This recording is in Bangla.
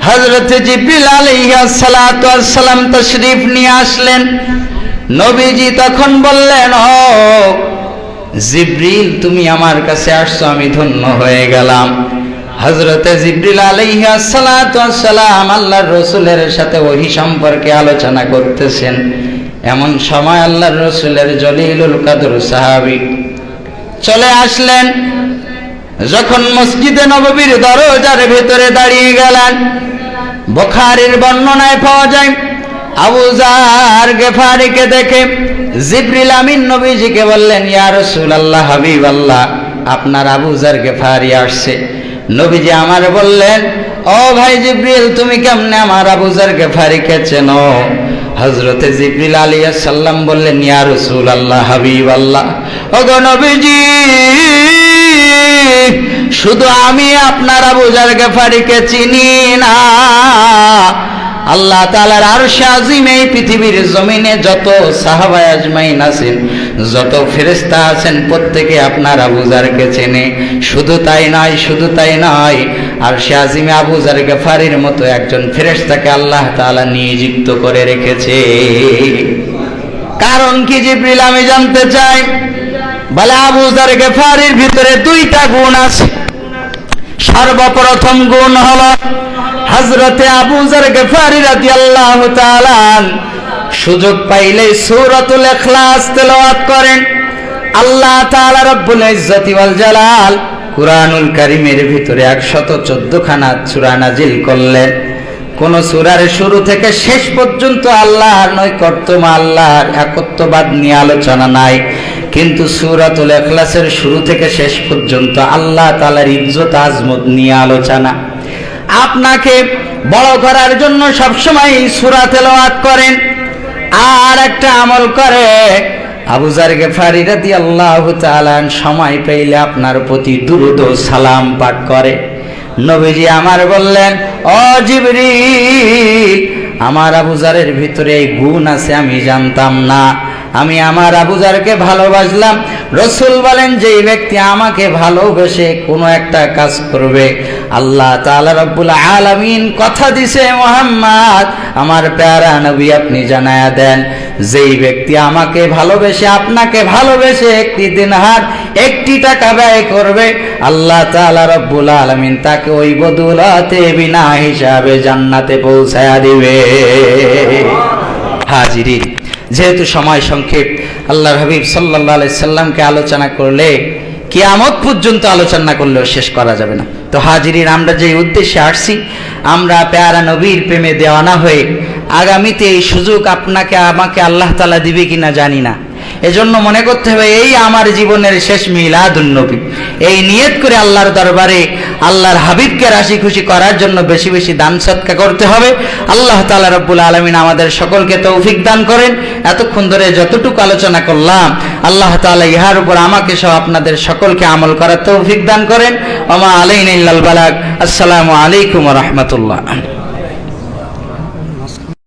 হযরত জিবরিল আলাইহিস সালাতু ওয়াস সালাম তাশরীফ নিয়ে আসলেন। নবীজি তখন বললেন, ও জিবরিল, তুমি আমার কাছে আসছো, আমি ধন্য হয়ে গেলাম। হযরত জিবরিল আলাইহিস সালাতু ওয়াস সালাম আল্লাহর রাসূলের সাথে ওহী সম্পর্কে আলোচনা করতেছেন। এমন সময় আল্লাহর রাসূলের জলিলুল কদর সাহাবী চলে আসলেন। যখন মসজিদে নববীর দরজার ভেতরে দাঁড়িয়ে গেলেন, বুখারীর বর্ণনায় পাওয়া যায়, আবু যার গিফারিকে দেখে জিবরিল আমিন নবীজিকে বললেন, ইয়া রাসূলুল্লাহ, হাবিবাল্লাহ, আপনার আবু যার গিফারি আসছে। নবীজি আমার বললেন, ও ভাই জিবরিল, তুমি কেমনে আমার আবু যার গিফারিকে চেনো? হযরতে জিবরিল আলাইহিস সালাম বললেন, ইয়া রাসূলুল্লাহ, হাবিবাল্লাহ, ওগো নবীজি, শুধু আমি আপনার আবু যার গিফারিকে চিনি না, আল্লাহ তাআলার আরশে আজিম, এই পৃথিবীর জমিনে যত সাহাবায়ে আজমাইন আছেন, যত ফেরেশতা আছেন, প্রত্যেকে আপনার আবু যারকে চেনে। শুধু তাই নয়, আরশে আজিমে আবু যার গিফারির মতো একজন ফেরেশতাকে আল্লাহ তাআলা নিযুক্ত করে রেখেছে। কারণ কি জিবরিল? আমি জানতে চাই। বলে, আবু যার গিফারির ভিতরে দুইটা গুণ আছে। সর্বপ্রথম গুণ হলো, হযরতে আবু যার গিফারি রাদিয়াল্লাহু তাআলা সুযোগ পাইলে সূরাতুল ইখলাস তেলাওয়াত করেন। আল্লাহ তাআলা রব্বুল ইজ্জতি ওয়াল জালাল কুরআনুল কারীমের ভিতরে 114 খানা সূরা নাজিল করলেন। কোন সূরার শুরু থেকে শেষ পর্যন্ত আল্লাহর নৈকট্য, আল্লাহর একত্ববাদ নিয়ে আলোচনা নাই, কিন্তু সূরাতুল ইখলাসের শুরু থেকে শেষ পর্যন্ত আল্লাহ তাআলার ইজ্জত আজমত নিয়ে আলোচনা। আপনাকে বড় করার জন্য সবসময় সূরা তেলাওয়াত করেন। আর একটা আমল করে, আবু যার গিফারি রাদিয়াল্লাহু তাআলা সময় পেলে আপনার প্রতি দুরূদ ও সালাম পাঠ করে। নবীজি আমার বললেন, ও জিবরিল, আমার আবু যারের ভিতরে এই গুণ আছে, আমি জানতাম না। আমি আমার আবু যারকে ভালোবাসলাম। রাসূল বলেন, যেই ব্যক্তি আমাকে ভালোবেসে কোনো একটা কাজ করবে, আল্লাহ তাআলা রব্বুল আলামিন কথা দিছে, মুহাম্মদ আমার প্যারা নবী আপনি জানায়া দেন, যেই ব্যক্তি আমাকে ভালোবেসে, আপনাকে ভালোবেসে একটি দিনহার, একটি টাকা ব্যয় করবে, আল্লাহ তাআলা রব্বুল আলামিন তাকে ওই বদৌলতে বিনা হিসাবে জান্নাতে পৌঁছায়া দিবে। হাজিরিন, যেহেতু সময় সংক্ষেপ, আল্লাহর হাবিব সাল্লাল্লাহু আলাইহি সাল্লামকে আলোচনা করলে কিয়ামত পর্যন্ত আলোচনা করলেও শেষ করা যাবে না। তো হাজিরিন, আমরা যে উদ্দেশ্যে আসছি, আমরা প্যারা নবীর প্রেমে দেওয়ানা হয়ে আগামীতে এই সুযোগ আপনাকে আমাকে আল্লাহ তাআলা দিবে কিনা জানি না। এজন্য মনে করতে হবে, এই আমার জীবনের শেষ মিলাদুন নবী, এই নিয়ত করে আল্লাহর দরবারে আল্লাহর হাবিবকে রাজি খুশি করার জন্য বেশি বেশি দান সদকা করতে হবে। আল্লাহ তাআলা রব্বুল আলামিন আমাদের সকলকে তৌফিক দান করেন। এতক্ষণ ধরে যতটুকু আলোচনা করলাম, আল্লাহ তাআলা ইহার উপর আমাকে সহ আপনাদের সকলকে আমল করার তৌফিক দান করেন। ওয়া মা আলাইনা ইল্লাল বালাগ। আসসালামু আলাইকুম ওয়া রাহমাতুল্লাহ।